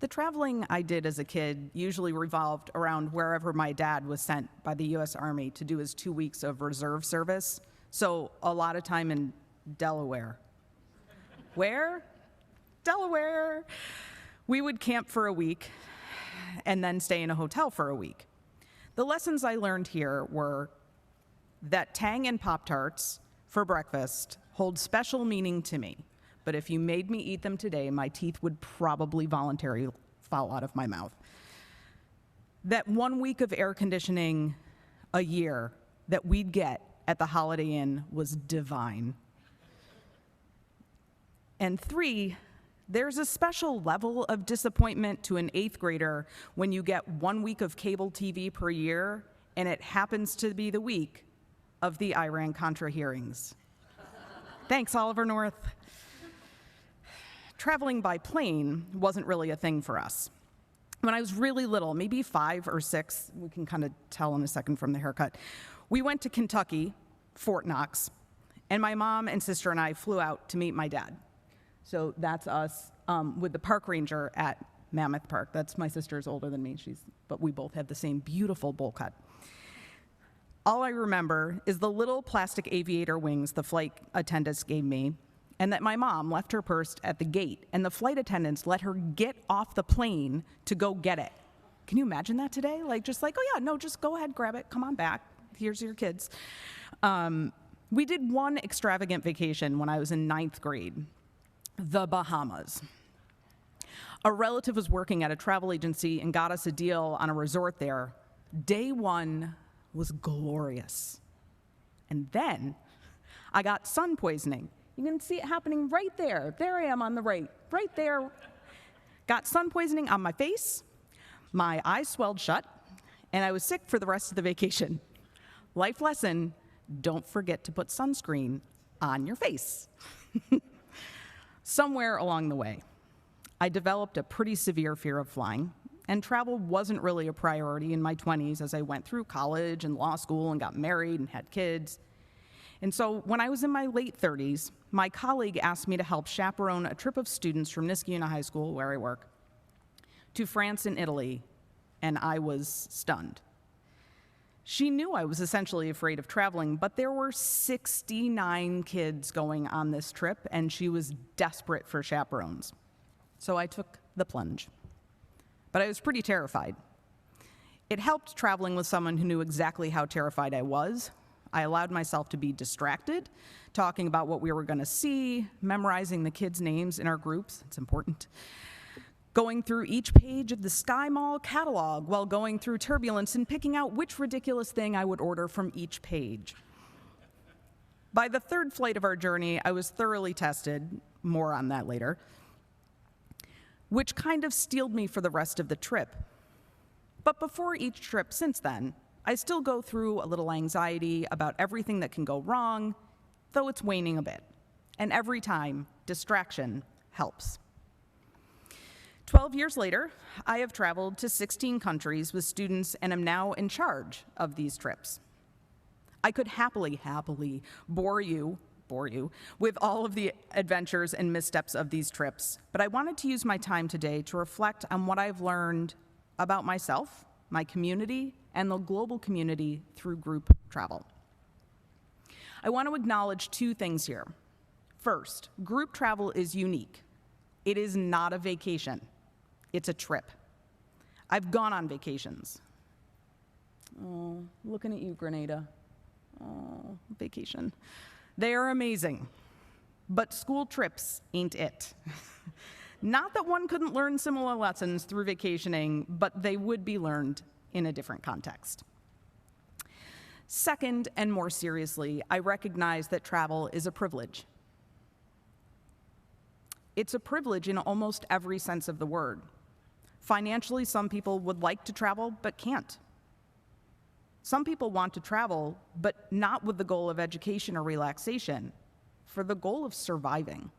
The traveling I did as a kid usually revolved around wherever my dad was sent by the U.S. Army to do his 2 weeks of reserve service, so a lot of time in Delaware. Where? Delaware. We would camp for a week and then stay in a hotel for a week. The lessons I learned here were that Tang and Pop-Tarts for breakfast hold special meaning to me. But if you made me eat them today, my teeth would probably voluntarily fall out of my mouth. That 1 week of air conditioning a year that we'd get at the Holiday Inn was divine. And 3, there's a special level of disappointment to an 8th grader when you get 1 week of cable TV per year, and it happens to be the week of the Iran-Contra hearings. Thanks, Oliver North. Traveling by plane wasn't really a thing for us. When I was really little, maybe 5 or 6, we can kind of tell in a second from the haircut, we went to Kentucky, Fort Knox, and my mom and sister and I flew out to meet my dad. So that's us with the park ranger at Mammoth Park. That's my sister's older than me, but we both have the same beautiful bowl cut. All I remember is the little plastic aviator wings the flight attendants gave me, and that my mom left her purse at the gate, and the flight attendants let her get off the plane to go get it. Can you imagine that today? Just like, oh yeah, no, just go ahead, grab it, come on back, here's your kids. We did one extravagant vacation when I was in 9th grade, the Bahamas. A relative was working at a travel agency and got us a deal on a resort there. Day 1 was glorious. And then I got sun poisoning. You can see it happening right there. There I am on the right there. Got sun poisoning on my face, my eyes swelled shut, and I was sick for the rest of the vacation. Life lesson, don't forget to put sunscreen on your face. Somewhere along the way, I developed a pretty severe fear of flying, and travel wasn't really a priority in my 20s as I went through college and law school and got married and had kids. And so when I was in my late 30s, my colleague asked me to help chaperone a trip of students from Niskayuna High School, where I work, to France and Italy, and I was stunned. She knew I was essentially afraid of traveling, but there were 69 kids going on this trip, and she was desperate for chaperones. So I took the plunge. But I was pretty terrified. It helped traveling with someone who knew exactly how terrified I was. I allowed myself to be distracted, talking about what we were going to see, memorizing the kids' names in our groups, it's important, going through each page of the Sky Mall catalog while going through turbulence and picking out which ridiculous thing I would order from each page. By the 3rd flight of our journey, I was thoroughly tested, more on that later, which kind of steeled me for the rest of the trip. But before each trip since then, I still go through a little anxiety about everything that can go wrong, though it's waning a bit. And every time, distraction helps. 12 years later, I have traveled to 16 countries with students and am now in charge of these trips. I could happily bore you with all of the adventures and missteps of these trips, but I wanted to use my time today to reflect on what I've learned about myself, my community, and the global community through group travel. I want to acknowledge 2 things here. First, group travel is unique. It is not a vacation. It's a trip. I've gone on vacations. Oh, looking at you, Grenada. Oh, vacation. They are amazing, but school trips ain't it. Not that one couldn't learn similar lessons through vacationing, but they would be learned in a different context. Second, and more seriously, I recognize that travel is a privilege. It's a privilege in almost every sense of the word. Financially, some people would like to travel, but can't. Some people want to travel, but not with the goal of education or relaxation, for the goal of surviving.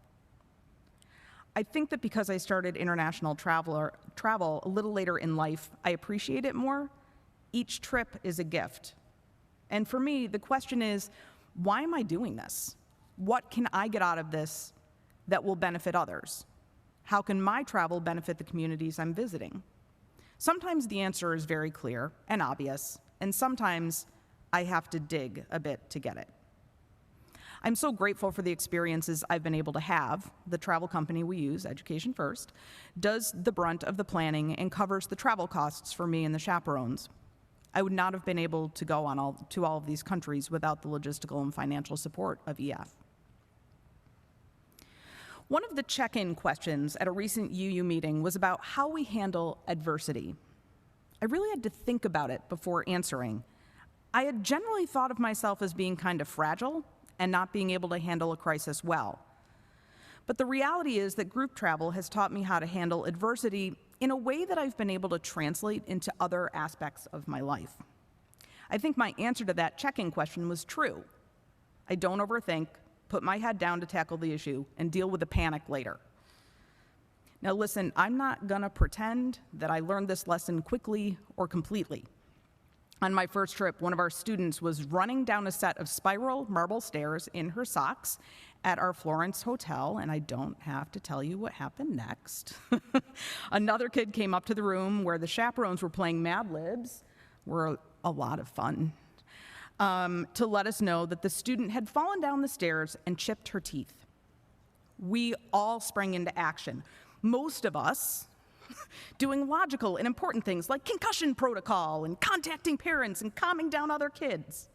I think that because I started international travel a little later in life, I appreciate it more. Each trip is a gift. And for me, the question is, why am I doing this? What can I get out of this that will benefit others? How can my travel benefit the communities I'm visiting? Sometimes the answer is very clear and obvious, and sometimes I have to dig a bit to get it. I'm so grateful for the experiences I've been able to have. The travel company we use, Education First, does the brunt of the planning and covers the travel costs for me and the chaperones. I would not have been able to go to all of these countries without the logistical and financial support of EF. One of the check-in questions at a recent UU meeting was about how we handle adversity. I really had to think about it before answering. I had generally thought of myself as being kind of fragile and not being able to handle a crisis well. But the reality is that group travel has taught me how to handle adversity in a way that I've been able to translate into other aspects of my life. I think my answer to that check-in question was true. I don't overthink, put my head down to tackle the issue, and deal with the panic later. Now listen, I'm not gonna pretend that I learned this lesson quickly or completely. On my first trip, one of our students was running down a set of spiral marble stairs in her socks at our Florence hotel, and I don't have to tell you what happened next. Another kid came up to the room where the chaperones were playing Mad Libs, were a lot of fun, to let us know that the student had fallen down the stairs and chipped her teeth. We all sprang into action. Most of us doing logical and important things like concussion protocol and contacting parents and calming down other kids.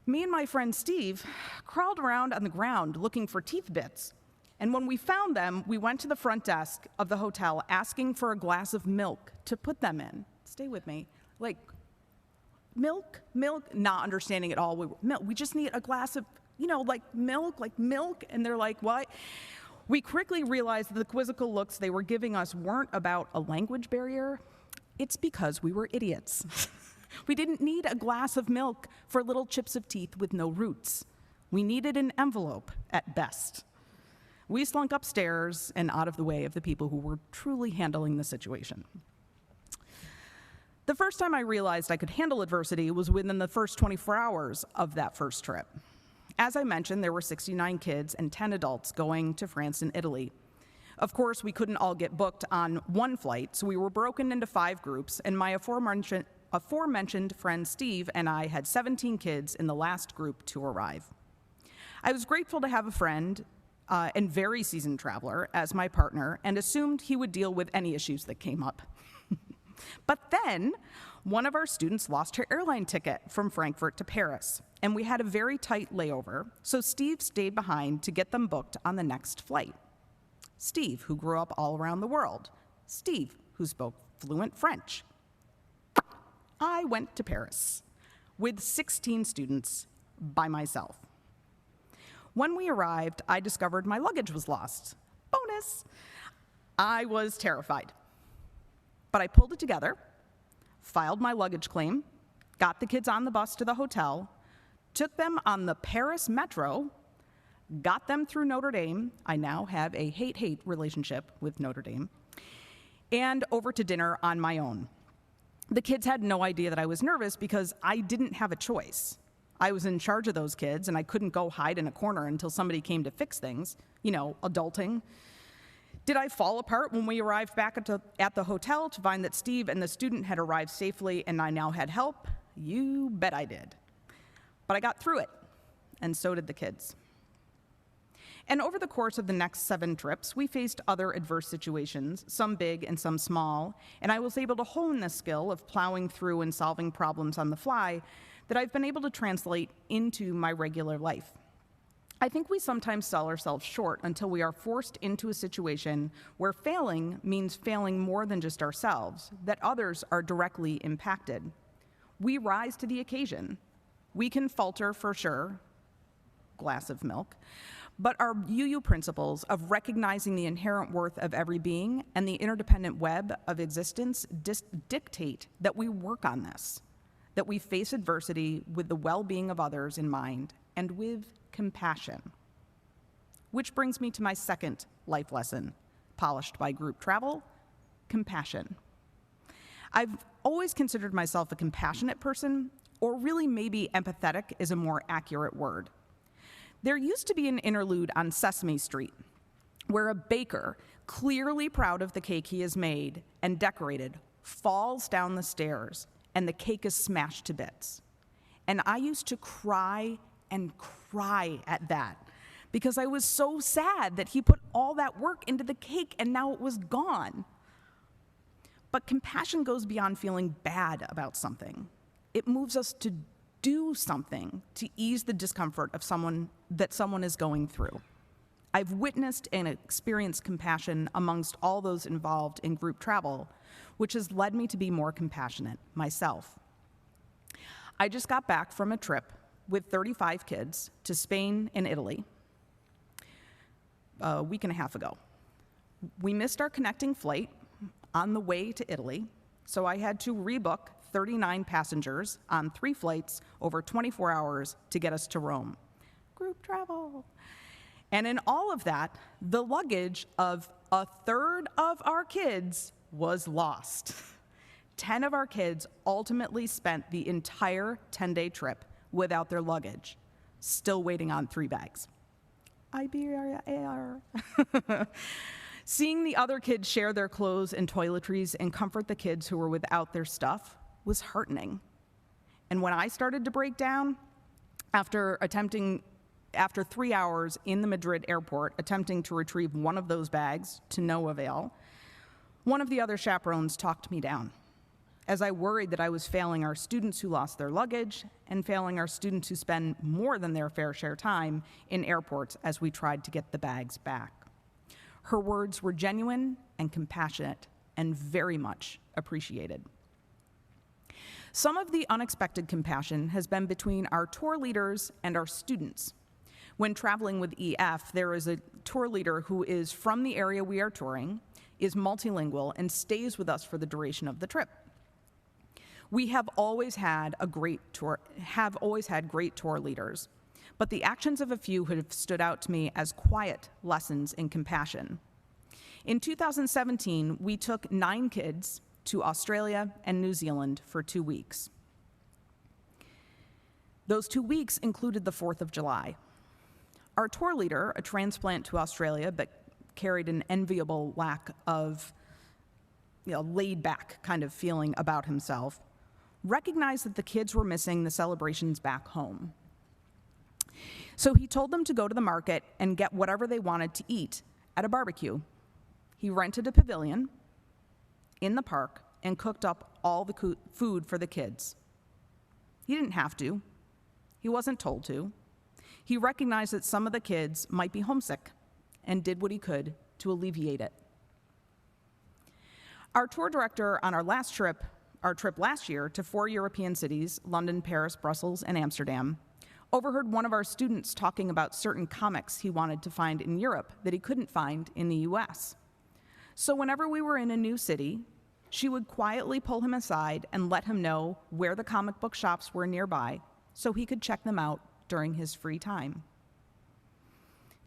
Me and my friend Steve crawled around on the ground looking for teeth bits. And when we found them, we went to the front desk of the hotel asking for a glass of milk to put them in. Stay with me. Like, milk, not understanding at all. We just need a glass of, like milk. And they're like, what? We quickly realized that the quizzical looks they were giving us weren't about a language barrier. It's because we were idiots. We didn't need a glass of milk for little chips of teeth with no roots. We needed an envelope at best. We slunk upstairs and out of the way of the people who were truly handling the situation. The first time I realized I could handle adversity was within the first 24 hours of that first trip. As I mentioned, there were 69 kids and 10 adults going to France and Italy. Of course, we couldn't all get booked on one flight, so we were broken into 5 groups, and my aforementioned friend Steve and I had 17 kids in the last group to arrive. I was grateful to have a friend and very seasoned traveler as my partner and assumed he would deal with any issues that came up. But then, one of our students lost her airline ticket from Frankfurt to Paris, and we had a very tight layover, so Steve stayed behind to get them booked on the next flight. Steve, who grew up all around the world. Steve, who spoke fluent French. I went to Paris with 16 students by myself. When we arrived, I discovered my luggage was lost. Bonus! I was terrified. But I pulled it together, filed my luggage claim, got the kids on the bus to the hotel, took them on the Paris metro, got them through Notre Dame. I now have a hate-hate relationship with Notre Dame, and over to dinner on my own. The kids had no idea that I was nervous because I didn't have a choice. I was in charge of those kids, and I couldn't go hide in a corner until somebody came to fix things, adulting. Did I fall apart when we arrived back at the hotel to find that Steve and the student had arrived safely and I now had help? You bet I did. But I got through it, and so did the kids. And over the course of the next 7 trips, we faced other adverse situations, some big and some small, and I was able to hone the skill of plowing through and solving problems on the fly that I've been able to translate into my regular life. I think we sometimes sell ourselves short until we are forced into a situation where failing means failing more than just ourselves, that others are directly impacted. We rise to the occasion. We can falter for sure, glass of milk, but our UU principles of recognizing the inherent worth of every being and the interdependent web of existence dictate that we work on this, that we face adversity with the well-being of others in mind and with compassion. Which brings me to my second life lesson, polished by group travel, compassion. I've always considered myself a compassionate person, or really maybe empathetic is a more accurate word. There used to be an interlude on Sesame Street where a baker, clearly proud of the cake he has made and decorated, falls down the stairs and the cake is smashed to bits. And I used to cry and cry at that because I was so sad that he put all that work into the cake and now it was gone. But compassion goes beyond feeling bad about something. It moves us to do something to ease the discomfort of someone is going through. I've witnessed and experienced compassion amongst all those involved in group travel, which has led me to be more compassionate myself. I just got back from a trip with 35 kids to Spain and Italy a week and a half ago. We missed our connecting flight on the way to Italy, so I had to rebook 39 passengers on 3 flights over 24 hours to get us to Rome. Group travel. And in all of that, the luggage of a third of our kids was lost. 10 of our kids ultimately spent the entire 10-day trip without their luggage, still waiting on 3 bags. IBR. Seeing the other kids share their clothes and toiletries and comfort the kids who were without their stuff was heartening. And when I started to break down after 3 hours in the Madrid airport attempting to retrieve one of those bags to no avail, one of the other chaperones talked me down, as I worried that I was failing our students who lost their luggage and failing our students who spend more than their fair share time in airports as we tried to get the bags back. Her words were genuine and compassionate and very much appreciated. Some of the unexpected compassion has been between our tour leaders and our students. When traveling with EF, there is a tour leader who is from the area we are touring, is multilingual, and stays with us for the duration of the trip. We have always had great tour leaders, but the actions of a few have stood out to me as quiet lessons in compassion. In 2017, we took 9 kids to Australia and New Zealand for 2 weeks. Those 2 weeks included the 4th of July. Our tour leader, a transplant to Australia, but carried an enviable lack of laid-back kind of feeling about himself, recognized that the kids were missing the celebrations back home. So he told them to go to the market and get whatever they wanted to eat at a barbecue. He rented a pavilion in the park and cooked up all the food for the kids. He didn't have to. He wasn't told to. He recognized that some of the kids might be homesick and did what he could to alleviate it. Our tour director on our trip last year to 4 European cities, London, Paris, Brussels, and Amsterdam, overheard one of our students talking about certain comics he wanted to find in Europe that he couldn't find in the US. So whenever we were in a new city, she would quietly pull him aside and let him know where the comic book shops were nearby so he could check them out during his free time.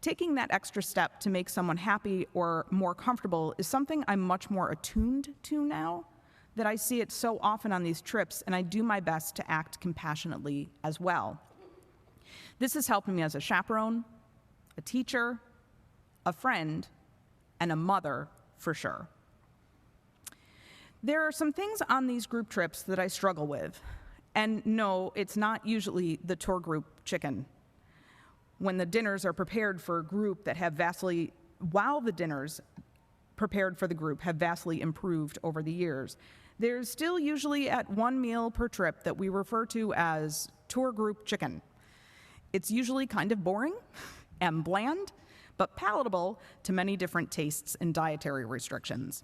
Taking that extra step to make someone happy or more comfortable is something I'm much more attuned to now, that I see it so often on these trips, and I do my best to act compassionately as well. This has helped me as a chaperone, a teacher, a friend, and a mother for sure. There are some things on these group trips that I struggle with, and no, it's not usually the tour group chicken. When the dinners are prepared for a group that have while the dinners prepared for the group have vastly improved over the years, there's still usually at 1 meal per trip that we refer to as tour group chicken. It's usually kind of boring and bland, but palatable to many different tastes and dietary restrictions.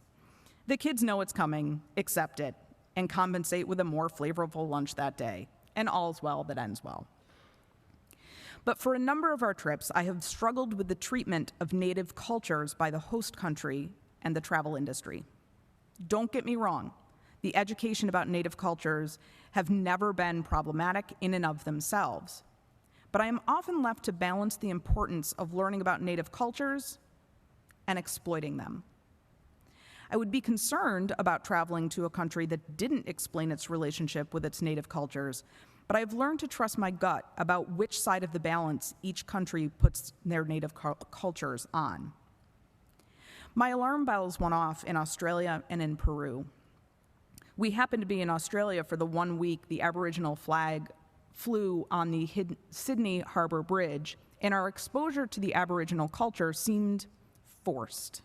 The kids know it's coming, accept it, and compensate with a more flavorful lunch that day, and all's well that ends well. But for a number of our trips, I have struggled with the treatment of Native cultures by the host country and the travel industry. Don't get me wrong, the education about Native cultures have never been problematic in and of themselves, but I am often left to balance the importance of learning about Native cultures and exploiting them. I would be concerned about traveling to a country that didn't explain its relationship with its Native cultures, but I've learned to trust my gut about which side of the balance each country puts their Native cultures on. My alarm bells went off in Australia and in Peru. We happened to be in Australia for the 1 week the Aboriginal flag flew on the Sydney Harbour Bridge, and our exposure to the Aboriginal culture seemed forced.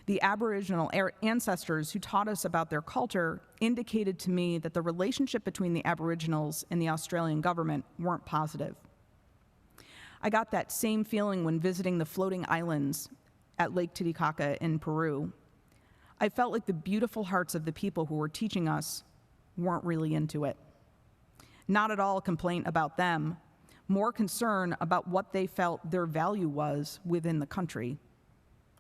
The Aboriginal ancestors who taught us about their culture indicated to me that the relationship between the Aboriginals and the Australian government weren't positive. I got that same feeling when visiting the floating islands at Lake Titicaca in Peru. I felt like the beautiful hearts of the people who were teaching us weren't really into it. Not at all a complaint about them, more concern about what they felt their value was within the country.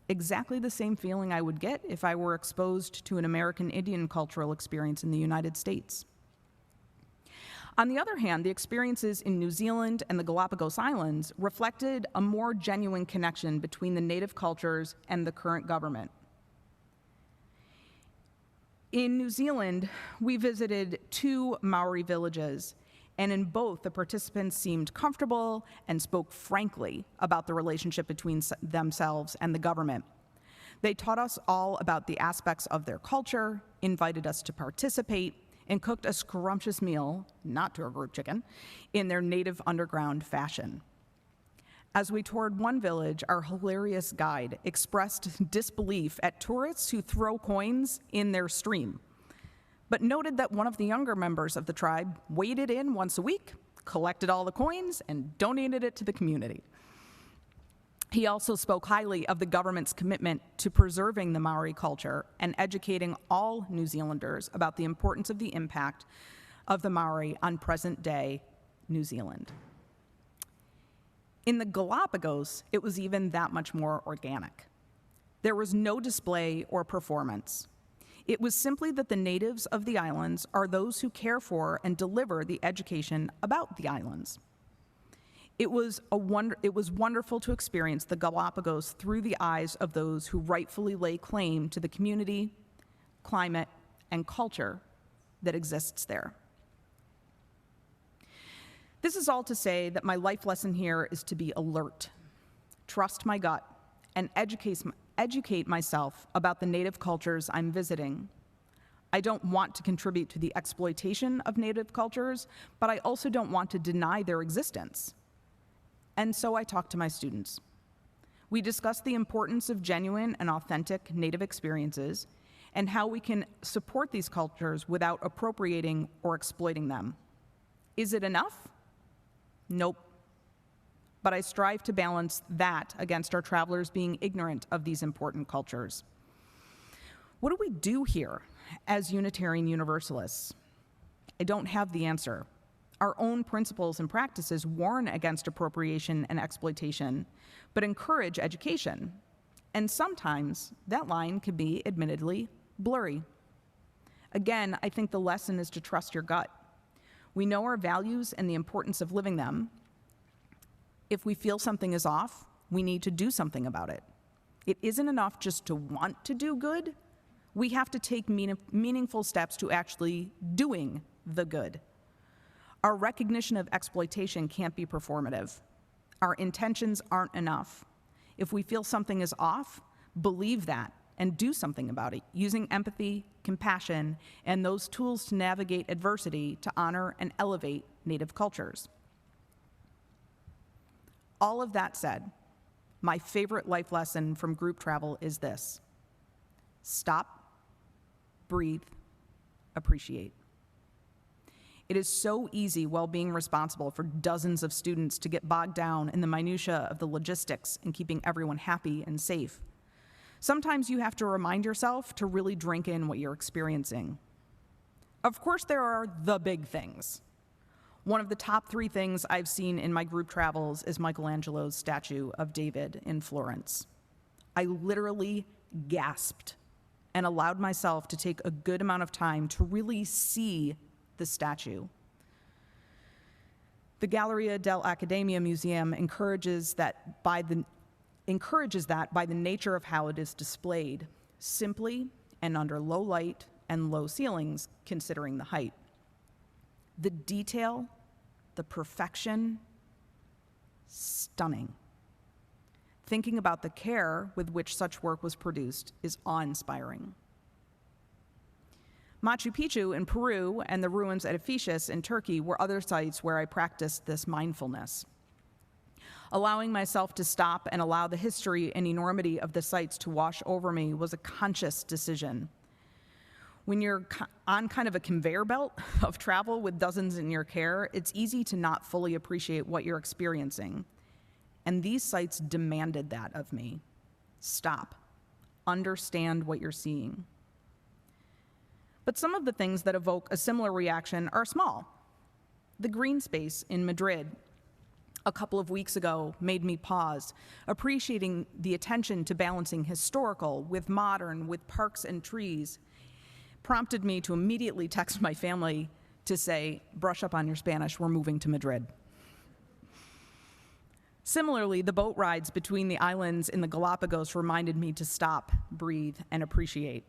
Exactly the same feeling I would get if I were exposed to an American Indian cultural experience in the United States. On the other hand, the experiences in New Zealand and the Galapagos Islands reflected a more genuine connection between the native cultures and the current government. In New Zealand, we visited 2 Maori villages, and in both, the participants seemed comfortable and spoke frankly about the relationship between themselves and the government. They taught us all about the aspects of their culture, invited us to participate, and cooked a scrumptious meal, not to a group chicken, in their native underground fashion. As we toured one village, our hilarious guide expressed disbelief at tourists who throw coins in their stream, but noted that one of the younger members of the tribe waded in once a week, collected all the coins, and donated it to the community. He also spoke highly of the government's commitment to preserving the Maori culture and educating all New Zealanders about the importance of the impact of the Maori on present-day New Zealand. In the Galapagos, it was even that much more organic. There was no display or performance. It was simply that the natives of the islands are those who care for and deliver the education about the islands. It was wonderful to experience the Galapagos through the eyes of those who rightfully lay claim to the community, climate, and culture that exists there. This is all to say that my life lesson here is to be alert, trust my gut, and educate myself about the native cultures I'm visiting. I don't want to contribute to the exploitation of native cultures, but I also don't want to deny their existence. And so I talk to my students. We discuss the importance of genuine and authentic native experiences and how we can support these cultures without appropriating or exploiting them. Is it enough? Nope. But I strive to balance that against our travelers being ignorant of these important cultures. What do we do here as Unitarian Universalists? I don't have the answer. Our own principles and practices warn against appropriation and exploitation, but encourage education. And sometimes that line can be admittedly blurry. Again, I think the lesson is to trust your gut. We know our values and the importance of living them. If we feel something is off, we need to do something about it. It isn't enough just to want to do good. We have to take meaningful steps to actually doing the good. Our recognition of exploitation can't be performative. Our intentions aren't enough. If we feel something is off, believe that and do something about it, using empathy, compassion, and those tools to navigate adversity to honor and elevate Native cultures. All of that said, my favorite life lesson from group travel is this: stop, breathe, appreciate. It is so easy while being responsible for dozens of students to get bogged down in the minutia of the logistics and keeping everyone happy and safe. Sometimes you have to remind yourself to really drink in what you're experiencing. Of course, there are the big things. One of the top 3 things I've seen in my group travels is Michelangelo's statue of David in Florence. I literally gasped and allowed myself to take a good amount of time to really see the statue. The Galleria dell'Accademia Museum encourages that by the nature of how it is displayed, simply and under low light and low ceilings, considering the height. The detail, the perfection, stunning. thinking about the care with which such work was produced is awe-inspiring. Machu Picchu in Peru and the ruins at Ephesus in Turkey were other sites where I practiced this mindfulness. Allowing myself to stop and allow the history and enormity of the sites to wash over me was a conscious decision. When you're on kind of a conveyor belt of travel with dozens in your care, it's easy to not fully appreciate what you're experiencing. And these sites demanded that of me. Stop. Understand what you're seeing. But some of the things that evoke a similar reaction are small. The green space in Madrid a couple of weeks ago made me pause, appreciating the attention to balancing historical with modern, with parks and trees, prompted me to immediately text my family to say, brush up on your Spanish, we're moving to Madrid. Similarly, the boat rides between the islands in the Galapagos reminded me to stop, breathe, and appreciate.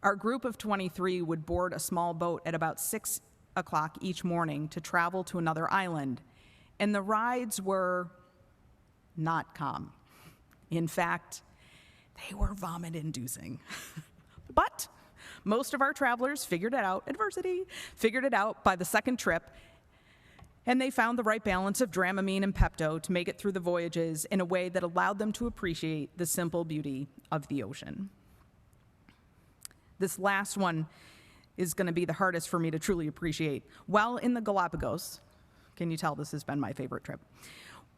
Our group of 23 would board a small boat at about 6 o'clock each morning to travel to another island, and the rides were not calm. In fact, they were vomit-inducing. But most of our travelers figured it out, adversity, figured it out by the second trip, and they found the right balance of Dramamine and Pepto to make it through the voyages in a way that allowed them to appreciate the simple beauty of the ocean. This last one is going to be the hardest for me to truly appreciate. While in the Galapagos, can you tell this has been my favorite trip,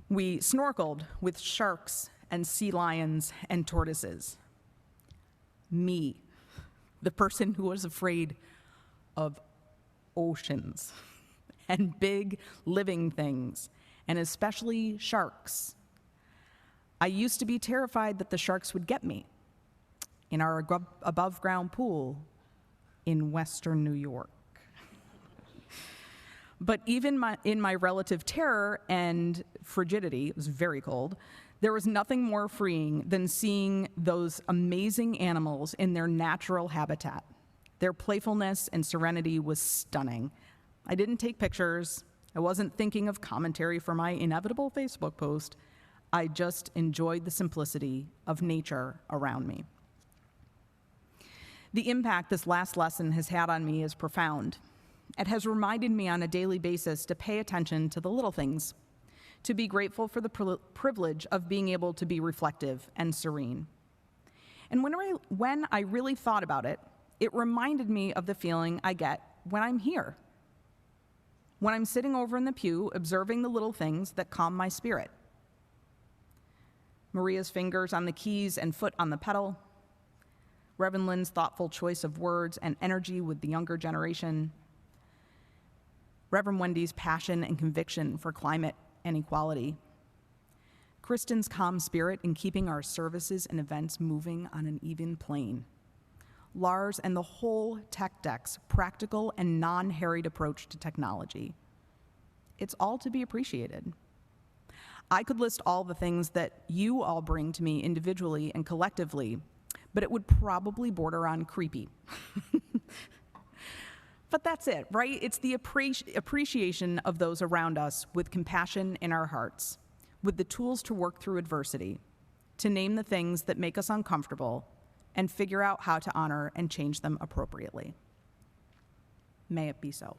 we snorkeled with sharks and sea lions and tortoises. Me, the person who was afraid of oceans and big living things, and especially sharks. I used to be terrified that the sharks would get me in our above-ground pool in Western New York. But even in my relative terror and frigidity, it was very cold, there was nothing more freeing than seeing those amazing animals in their natural habitat. Their playfulness and serenity was stunning. I didn't take pictures. I wasn't thinking of commentary for my inevitable Facebook post. I just enjoyed the simplicity of nature around me. The impact this last lesson has had on me is profound. It has reminded me on a daily basis to pay attention to the little things, to be grateful for the privilege of being able to be reflective and serene. And when I really thought about it, it reminded me of the feeling I get when I'm here, when I'm sitting over in the pew observing the little things that calm my spirit. Maria's fingers on the keys and foot on the pedal, Reverend Lynn's thoughtful choice of words and energy with the younger generation, Reverend Wendy's passion and conviction for climate and equality, Kristin's calm spirit in keeping our services and events moving on an even plane, Lars and the whole Tech Deck's practical and non-harried approach to technology. It's all to be appreciated. I could list all the things that you all bring to me individually and collectively, but it would probably border on creepy. But that's it, right? It's the appreciation of those around us with compassion in our hearts, with the tools to work through adversity, to name the things that make us uncomfortable, and figure out how to honor and change them appropriately. May it be so.